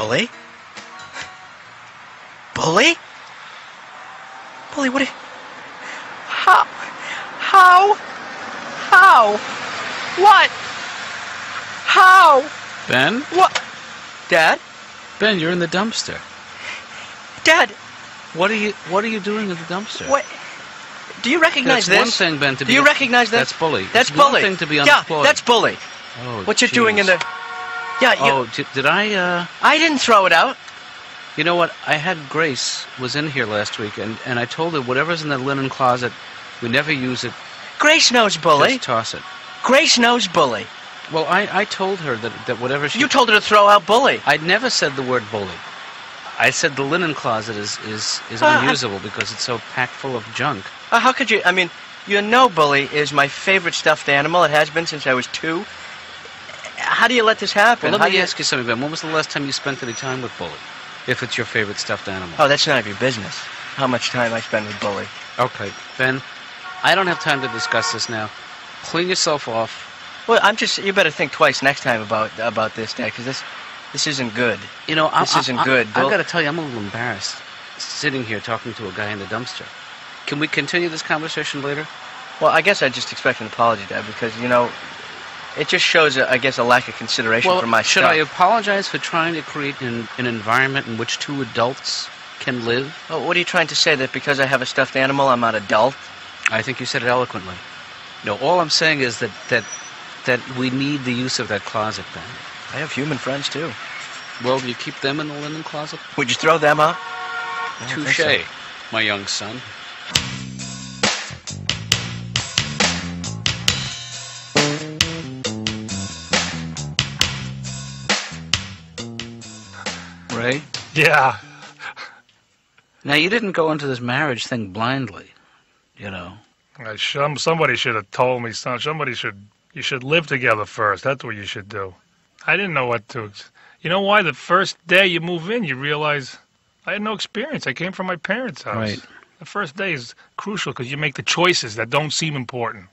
Bully? Bully? Bully, what are you... How? What? How? Ben? What? Dad? Ben, you're in the dumpster. Dad! What are you doing in the dumpster? What? Do you recognize That's this? one thing, Ben, to be... Do you recognize this? That's bully. That's it's bully. One thing to be unemployed. Yeah, that's bully. Oh, what you're geez. doing in the... Yeah, you... Oh, did I, I didn't throw it out. You know what? I had Grace was in here last week, and I told her whatever's in the linen closet, we never use it. Grace knows bully. Just toss it. Grace knows bully. Well, I told her that whatever she... You told her to throw out bully. I'd never said the word bully. I said the linen closet is unusable because it's so packed full of junk. How could you... I mean, you know Bully is my favorite stuffed animal. It has been since I was 2. How do you let this happen? Well, let me ask you something, Ben. When was the last time you spent any time with Bully? If it's your favorite stuffed animal. Oh, that's none of your business. How much time I spend with Bully. Okay, Ben, I don't have time to discuss this now. Clean yourself off. Well, you better think twice next time about this, Dad, because this isn't good. You know, this isn't good. I've got to tell you, I'm a little embarrassed sitting here talking to a guy in the dumpster. Can we continue this conversation later? Well, I guess I just expect an apology, Dad, because, you know, it just shows, I guess, a lack of consideration for my should stuff. I apologize for trying to create an environment in which 2 adults can live? Oh, what are you trying to say, that because I have a stuffed animal, I'm not adult? I think you said it eloquently. No, all I'm saying is that we need the use of that closet, Ben. I have human friends, too. Well, do you keep them in the linen closet? Would you throw them out? Touché, my young son. Ray? Yeah. Now, you didn't go into this marriage thing blindly, you know. Somebody should have told me, son. You should live together first. That's what you should do. I didn't know what to... You know why? The first day you move in, you realize I had no experience. I came from my parents' house. Right. The first day is crucial because you make the choices that don't seem important.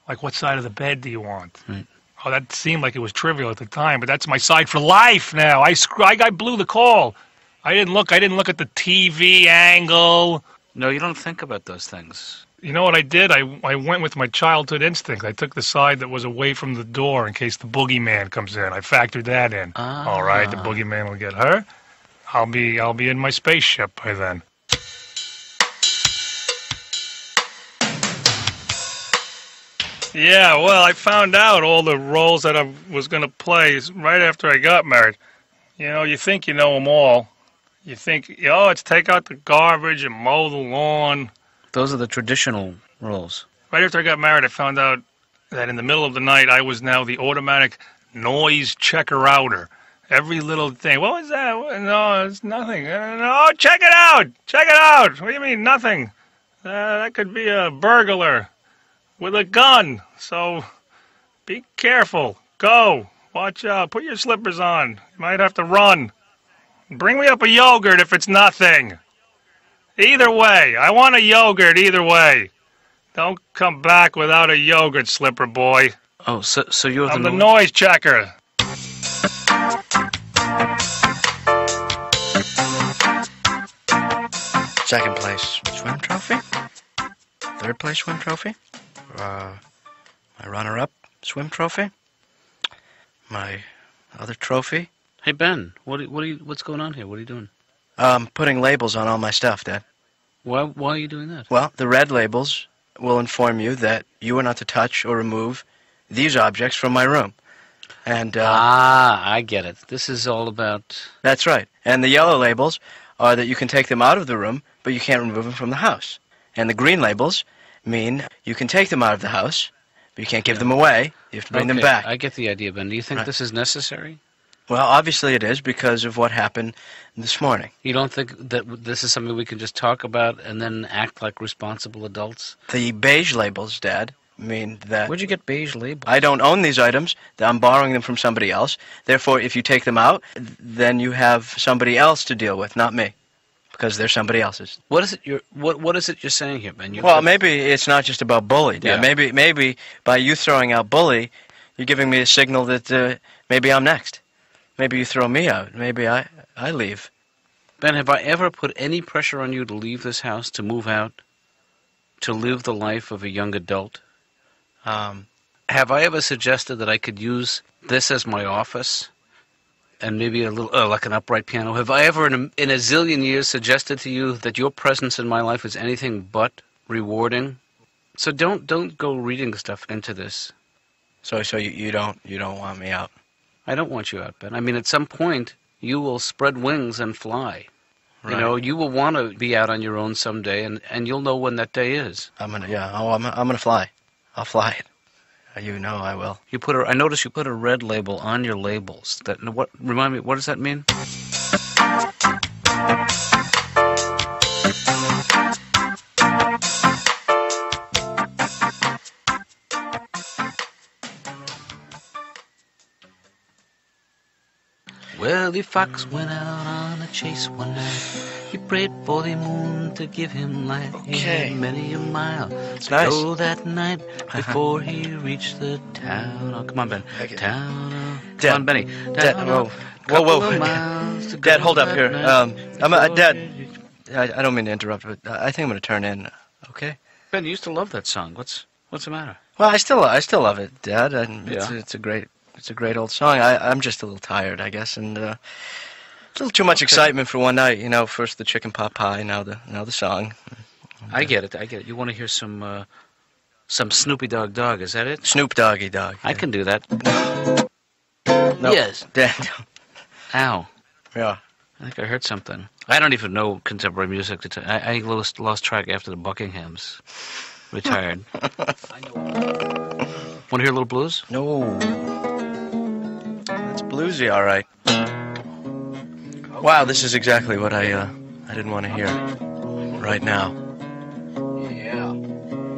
Like, what side of the bed do you want? Right. Oh, that seemed like it was trivial at the time, but that's my side for life now. I blew the call. I didn't look at the TV angle. No, you don't think about those things. You know what I did? I went with my childhood instinct. I took the side that was away from the door in case the boogeyman comes in. I factored that in. Ah. All right, the boogeyman will get her. I'll be in my spaceship by then. Yeah, well, I found out all the roles that I was going to play right after I got married. You know, you think you know them all. You think, it's take out the garbage and mow the lawn. Those are the traditional roles. Right after I got married, I found out that in the middle of the night, I was now the automatic noise checker-outer. Every little thing. What was that? No, it's nothing. No, check it out! Check it out! What do you mean, nothing? That could be a burglar with a gun. So, be careful. Go. Watch out. Put your slippers on. You might have to run. Bring me up a yogurt if it's nothing. Either way. I want a yogurt either way. Don't come back without a yogurt, slipper boy. Oh, so you're I'm the noise checker. Second place swim trophy. Third place swim trophy. My runner-up swim trophy. My other trophy. Hey, Ben, what's going on here? What are you doing? Putting labels on all my stuff, Dad. Why are you doing that? Well, the red labels will inform you that you are not to touch or remove these objects from my room. And I get it. This is all about... That's right. And the yellow labels are that you can take them out of the room, but you can't remove them from the house. And the green labels mean you can take them out of the house, but you can't give them away. You have to bring them back. I get the idea, Ben. Do you think this is necessary? Well, obviously it is because of what happened this morning. You don't think that this is something we can just talk about and then act like responsible adults? The beige labels, Dad, mean that... Where'd you get beige labels? I don't own these items. I'm borrowing them from somebody else. Therefore, if you take them out, then you have somebody else to deal with, not me, because they're somebody else's. What is it you're saying here, Ben? Well, maybe it's not just about Bully, Dad. Yeah. Maybe by you throwing out Bully, you're giving me a signal that maybe I'm next. Maybe you throw me out. Maybe I leave. Ben, have I ever put any pressure on you to leave this house, to move out, to live the life of a young adult? Have I ever suggested that I could use this as my office and maybe a little, like an upright piano? Have I ever in a zillion years suggested to you that your presence in my life is anything but rewarding? So don't go reading stuff into this. So you don't want me out? I don't want you out, Ben. I mean, at some point, you will spread wings and fly. Right. You know, you will want to be out on your own someday, and you'll know when that day is. I'm gonna fly. I'll fly it. You know I will. I noticed you put a red label on your labels. Remind me, what does that mean? Well, the fox went out on a chase one night. He prayed for the moon to give him light. Okay. He had many a mile It's nice. to go that night before he reached the town. Oh, come on, Ben. Okay. Town. Dad. Come on, Benny. Dad, whoa. Dad, hold up here. Dad, I don't mean to interrupt, but I think I'm gonna turn in. Okay. Ben, you used to love that song. What's the matter? Well, I still love it, Dad. And Yeah. it's a great old song. I'm just a little tired, I guess, and a little too much excitement for one night. You know, first the chicken pot pie, now the song. I get it. You want to hear some Snoopy Dog? Is that it? Snoop Doggy Dog. I can do that. No, Yes. Dad. Ow. Yeah. I think I heard something. I don't even know contemporary music. I lost track after the Buckinghams retired. Want to hear a little blues? No. That's bluesy, all right. Wow, this is exactly what I didn't want to hear right now. Yeah.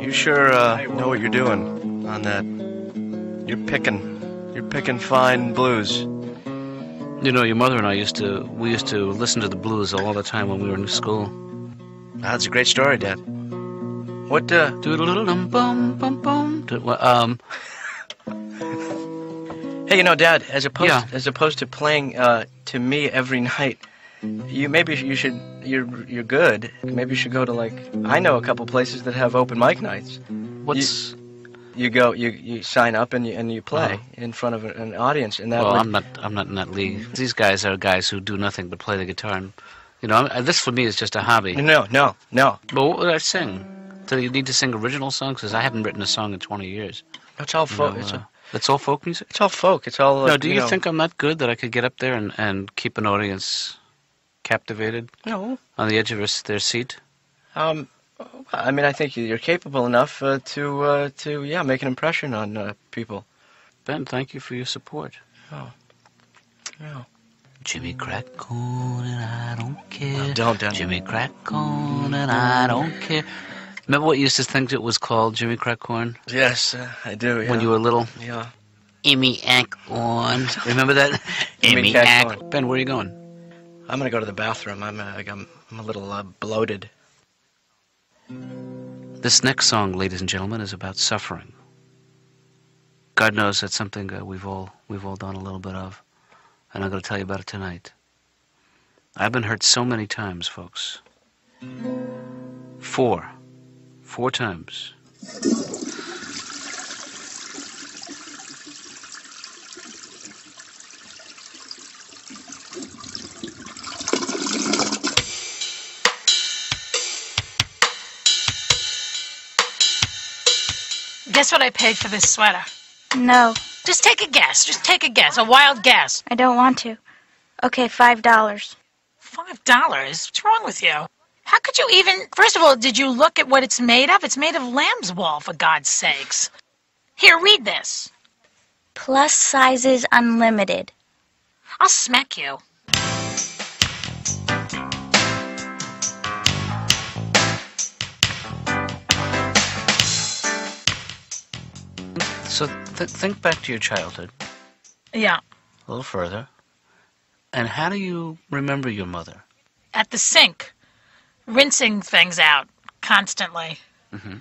You sure know what you're doing on that. You're picking fine blues. You know, your mother and I used to listen to the blues all the time when we were in school. That's a great story, Dad. What, Doodle-dum-bum-bum-bum. Hey, you know, Dad, as opposed to playing to me every night, you're good. Maybe you should go to I know a couple places that have open mic nights. You sign up and you play in front of an audience, and that. Well, I'm not in that league. These guys are guys who do nothing but play the guitar, and this for me is just a hobby. No. But what would I sing? Do you need to sing original songs? Because I haven't written a song in 20 years. It's all folk. It's all folk music? It's all folk. It's all. No, do you think I'm that good that I could get up there and keep an audience captivated? No. On the edge of their seat? I mean, I think you're capable enough to make an impression on people. Ben, thank you for your support. Oh. Yeah. Jimmy crack corn and I don't care. Oh, don't. Jimmy crack corn and I don't care. Remember what you used to think it was called, Jimmy crack corn? Yes, I do. Yeah. When you were little? Yeah. Immy Ack-on. Remember that? Immy Ack. Ben, where are you going? I'm gonna go to the bathroom. I'm a little bloated. This next song, ladies and gentlemen, is about suffering. God knows that's something we've all done a little bit of, and I'm going to tell you about it tonight. I've been hurt so many times, folks. Four times. Guess what I paid for this sweater? No, Just take a guess. Just take a guess. A wild guess. I don't want to. Okay, $5. $5? What's wrong with you? How could you even... First of all, did you look at what it's made of? It's made of lamb's wool, for God's sakes. Here, read this. Plus sizes unlimited. I'll smack you. So think back to your childhood, Yeah. a little further, and how do you remember your mother? At the sink, rinsing things out constantly. Mm-hmm.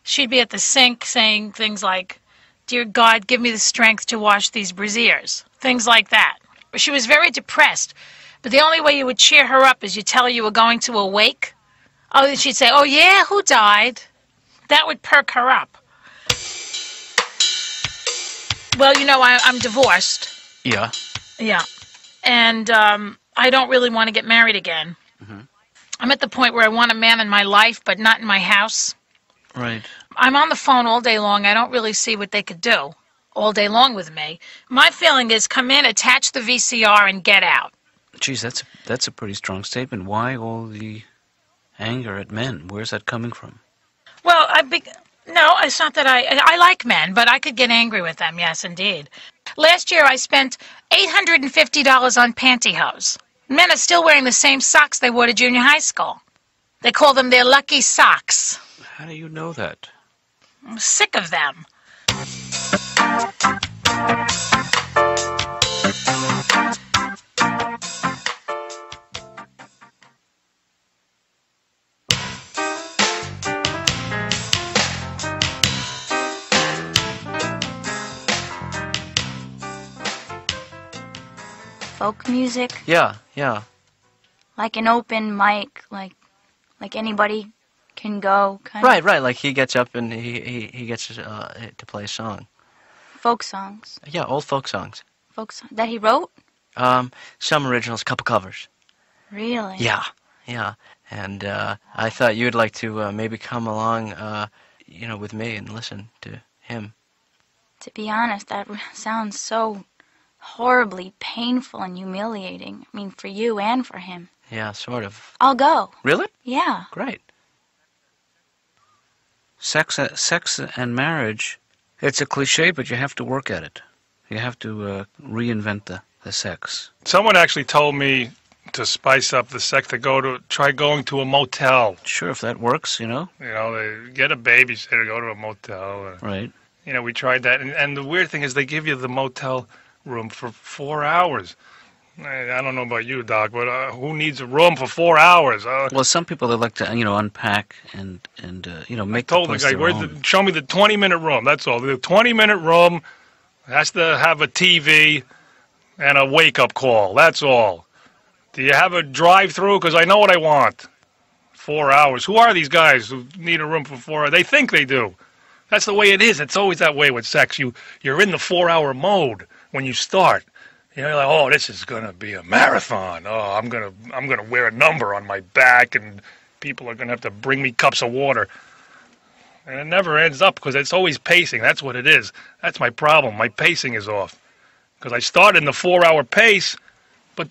She'd be at the sink saying things like, "Dear God, give me the strength to wash these brassieres." Things like that. she was very depressed. But the only way you would cheer her up is you tell her you were going to a wake. Oh, she'd say, "Oh, yeah, who died?" That would perk her up. Well, I'm divorced. Yeah. Yeah. And I don't really want to get married again. Mm-hmm. I'm at the point where I want a man in my life, but not in my house. Right. I'm on the phone all day long. I don't really see what they could do all day long with me. My feeling is come in, attach the VCR, and get out. Geez, that's a pretty strong statement. Why all the anger at men? Where's that coming from? Well, no, it's not that I like men, but I could get angry with them, yes, indeed. Last year I spent $850 on pantyhose. Men are still wearing the same socks they wore to junior high school. They call them their lucky socks. How do you know that? I'm sick of them. Folk music, Yeah. like an open mic, like anybody can go. Kind Right. Like he gets up and he gets to play a song. Folk songs. Yeah, old folk songs. That he wrote? Some originals, couple covers. Really? Yeah. And I thought you'd like to maybe come along, with me and listen to him. To be honest, that sounds so horribly painful and humiliating. I mean, for you and for him. Yeah, sort of. I'll go. Really? Yeah. Great. Sex and marriage, it's a cliche, but you have to work at it. You have to reinvent the sex. Someone actually told me to spice up the sex to try going to a motel. Sure, if that works, They get a babysitter, go to a motel. Right. We tried that, and the weird thing is they give you the motel room for 4 hours. I don't know about you, Doc, but who needs a room for 4 hours? Well, some people, they like to, unpack and make the place their own. Show me the 20-minute room, that's all. The 20-minute room has to have a TV and a wake-up call, that's all. Do you have a drive-through? Because I know what I want. 4 hours. Who are these guys who need a room for 4 hours? They think they do. That's the way it is. It's always that way with sex. You're in the 4-hour mode when you start. You're like, oh, this is gonna be a marathon. Oh, I'm gonna wear a number on my back, and people are gonna have to bring me cups of water. And it never ends up because it's always pacing. That's what it is. That's my problem. My pacing is off because I start in the 4-hour pace, but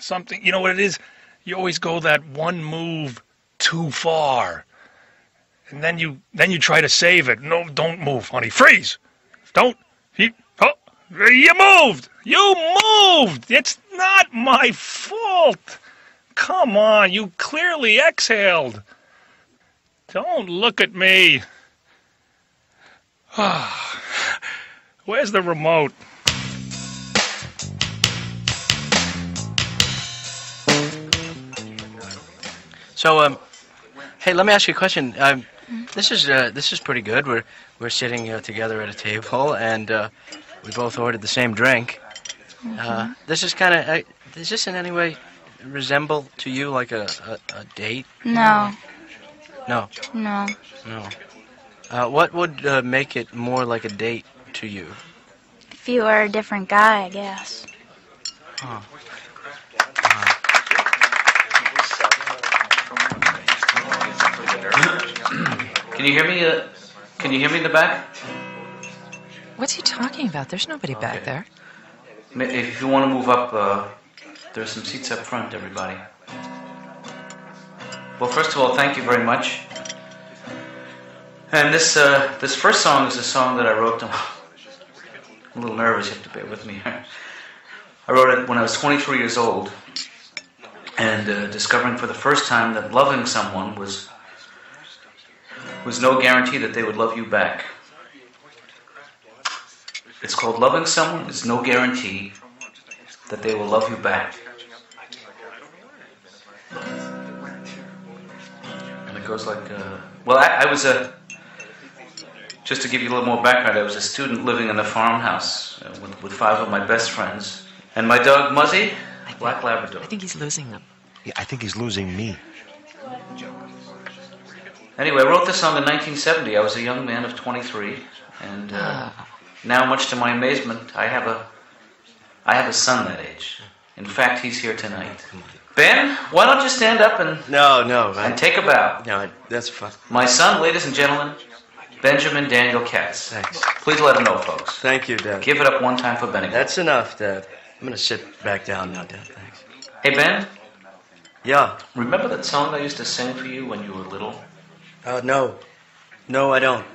something, you know what it is? You always go that one move too far, and then you try to save it. No, don't move, honey. Freeze. Don't. You moved! You moved! It's not my fault! Come on, you clearly exhaled. Don't look at me. Where's the remote? So, hey, let me ask you a question. This is pretty good. We're sitting together at a table, and we both ordered the same drink. Mm-hmm. This is kind of. Does this in any way resemble to you like a date? No. No. No. No. What would make it more like a date to you? If you were a different guy, I guess. Huh. Can you hear me? Can you hear me in the back? What's he talking about? There's nobody back there. If you want to move up, there's some seats up front, everybody. Well, first of all, thank you very much. And this first song is a song that I wrote. I'm a little nervous, you have to bear with me here. I wrote it when I was 23 years old, and discovering for the first time that loving someone was no guarantee that they would love you back. It's called Loving Someone is No Guarantee that They Will Love You Back. And it goes like, I was just to give you a little more background, I was a student living in a farmhouse with 5 of my best friends And my dog Muzzy, Black Labrador. I think he's losing them. Yeah, I think he's losing me. Anyway, I wrote this song in 1970. I was a young man of 23, and now, much to my amazement, I have a son that age. In fact, he's here tonight. Ben, why don't you stand up and and take a bow? No, that's fine. My son, ladies and gentlemen, Benjamin Daniel Katz. Thanks. Please let him know, folks. Thank you, Dad. Give it up one time for Benny. That's enough, Dad. I'm going to sit back down now, Dad. Thanks. Hey, Ben, Yeah. remember that song I used to sing for you when you were little? No. No, I don't.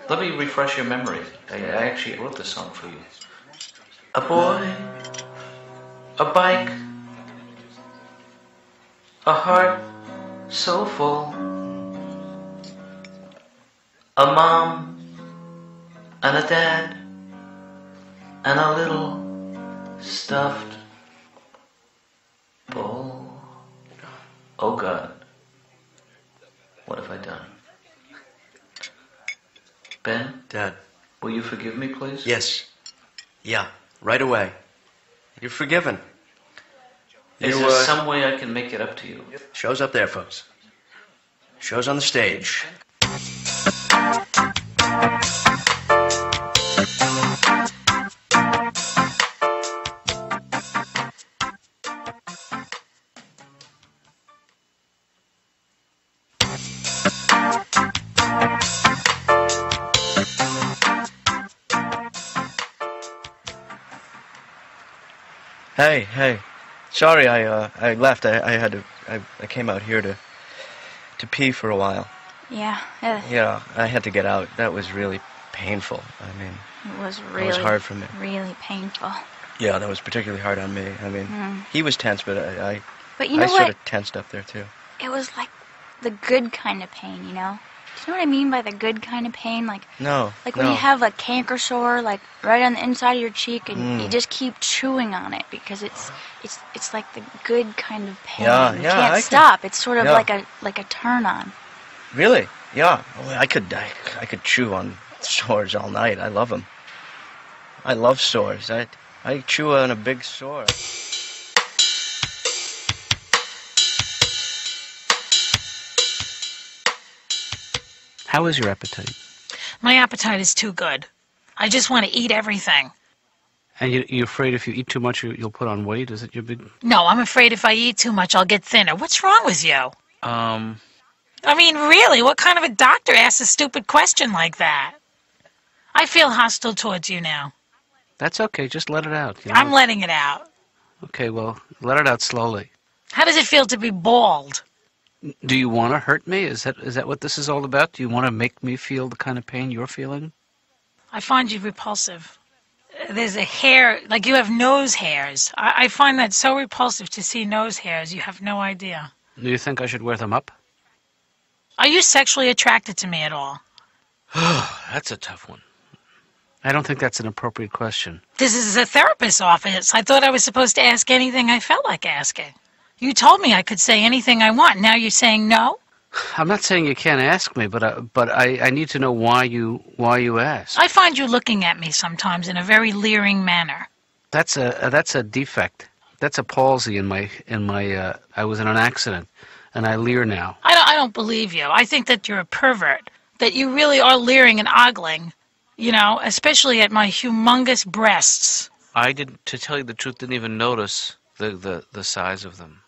Let me refresh your memory. I actually wrote this song for you. A boy, a bike, a heart so full, a mom and a dad and a little stuffed bull. Oh God, what have I done? Ben? Dad. Will you forgive me, please? Yes. Yeah. Right away. You're forgiven. Is there some way I can make it up to you? Show's up there, folks. Show's on the stage. Hey. Sorry, I left. I came out here to pee for a while. Yeah. Yeah, I had to get out. That was really painful. I mean, It was it really, was hard for me. really painful. Yeah, that was particularly hard on me. I mean, he was tense, but I But you know sort what? of tensed up there too. It was like the good kind of pain, you know? Do you know what I mean by the good kind of pain? Like No. when you have a canker sore, like right on the inside of your cheek, and you just keep chewing on it because it's like the good kind of pain. Yeah, you yeah, can't I stop. It's sort of yeah. like a turn on. Really? Yeah. Oh, I could chew on sores all night. I love them. I love sores. I chew on a big sore. How is your appetite? My appetite is too good. I just want to eat everything. And you're afraid if you eat too much, you'll put on weight? Is it your big... No, I'm afraid if I eat too much, I'll get thinner. What's wrong with you? I mean, really, what kind of a doctor asks a stupid question like that? I feel hostile towards you now. That's okay. Just let it out. You know? I'm letting it out. Okay, well, let it out slowly. How does it feel to be bald? Do you want to hurt me? Is that what this is all about? Do you want to make me feel the kind of pain you're feeling? I find you repulsive. There's a hair, like you have nose hairs. I find that so repulsive to see nose hairs. You have no idea. Do you think I should wear them up? Are you sexually attracted to me at all? That's a tough one. I don't think that's an appropriate question. This is a therapist's office. I thought I was supposed to ask anything I felt like asking. You told me I could say anything I want. Now you're saying no? I'm not saying you can't ask me, but I need to know why you ask. I find you looking at me sometimes in a very leering manner. That's a defect. That's a palsy in my I was in an accident, and I leer now. I don't believe you. I think that you're a pervert. That you really are leering and ogling. You know, especially at my humongous breasts. I didn't, to tell you the truth, didn't even notice the size of them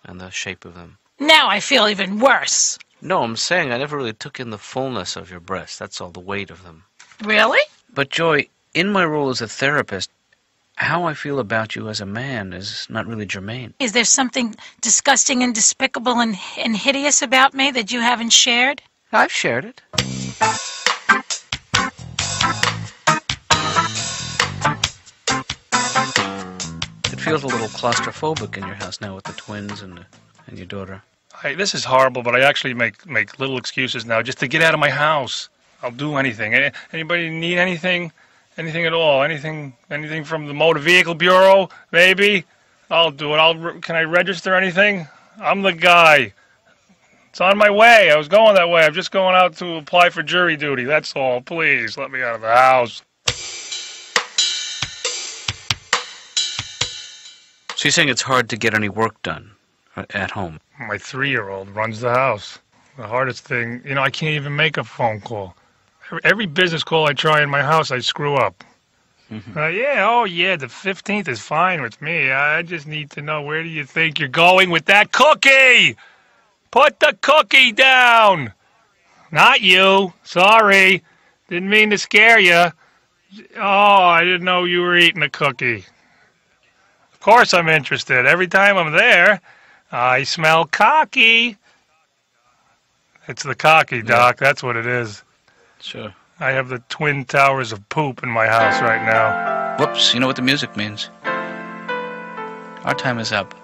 and the shape of them. Now I feel even worse. No, I'm saying I never really took in the fullness of your breasts. That's all, the weight of them. Really? But, Joy, in my role as a therapist, how I feel about you as a man is not really germane. Is there something disgusting and despicable and hideous about me that you haven't shared? I've shared it. It feels a little claustrophobic in your house now with the twins and your daughter. This is horrible, but I actually make little excuses now just to get out of my house. I'll do anything. Anybody need anything? Anything at all? Anything from the Motor Vehicle Bureau? Maybe? I'll do it. Can I register anything? I'm the guy. It's on my way. I was going that way. I'm just going out to apply for jury duty. That's all. Please, let me out of the house. So you're saying it's hard to get any work done at home? My 3-year-old runs the house. The hardest thing, I can't even make a phone call. Every business call I try in my house, I screw up. Mm-hmm. The 15th is fine with me. I just need to know, where do you think you're going with that cookie? Put the cookie down. Not you. Sorry. Didn't mean to scare you. Oh, I didn't know you were eating a cookie. Of course I'm interested. Every time I'm there, I smell cocky. It's the cocky, Doc. Yeah. That's what it is. Sure. I have the twin towers of poop in my house right now. Whoops, you know what the music means. Our time is up.